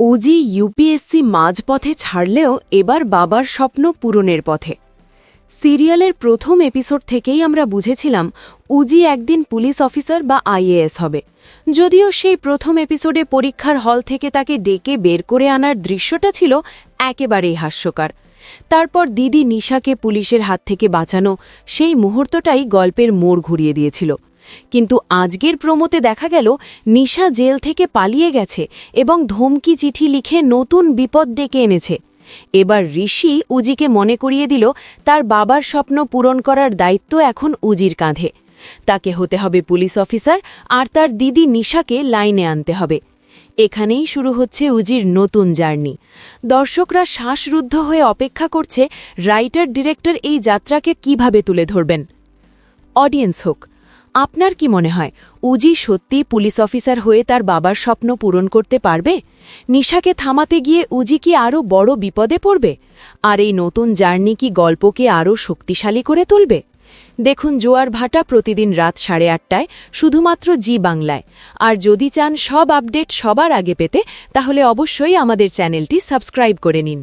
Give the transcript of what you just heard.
OG UPSC মাঝপথে ছাড়লেও এবার বাবার স্বপ্ন পূরণের পথে। সিরিয়ালের প্রথম এপিসোড থেকেই আমরা বুঝেছিলাম উজি একদিন পুলিশ অফিসার বা আইএএস হবে। যদিও সেই প্রথম এপিসোডে পরীক্ষার হল থেকে তাকে ডেকে বের করে আনার দৃশ্যটা ছিল একেবারেই হাস্যকর। তারপর দিদি নিশাকে পুলিশের হাত থেকে বাঁচানো, সেই মুহূর্তটাই গল্পের মোড় ঘুরিয়ে দিয়েছিল। কিন্তু আজকের প্রোমোতে দেখা গেল নিশা জেল থেকে পালিয়ে গেছে এবং ধমকি চিঠি লিখে নতুন বিপদ ডেকে এনেছে। এবার ঋষি উজিকে মনে করিয়ে দিল তার বাবার স্বপ্ন পূরণ করার দায়িত্ব এখন উজির কাঁধে। তাকে হতে হবে পুলিশ অফিসার আর তার দিদি নিশাকে লাইনে আনতে হবে। এখানেই শুরু হচ্ছে উজির নতুন জার্নি। দর্শকরা শ্বাসরুদ্ধ হয়ে অপেক্ষা করছে রাইটার ডিরেক্টর এই যাত্রাকে কিভাবে তুলে ধরবেন। অডিয়েন্স হোক, আপনার কি মনে হয় উজি সত্যি পুলিশ অফিসার হয়ে তার বাবার স্বপ্ন পূরণ করতে পারবে? নিশাকে থামাতে গিয়ে উজি কি আরও বড় বিপদে পড়বে? আর এই নতুন জার্নি কি গল্পকে আরও শক্তিশালী করে তুলবে? দেখুন জোয়ার ভাটা প্রতিদিন রাত 8:30টায় শুধুমাত্র জি বাংলায়। আর যদি চান সব আপডেট সবার আগে পেতে, তাহলে অবশ্যই আমাদের চ্যানেলটি সাবস্ক্রাইব করে নিন।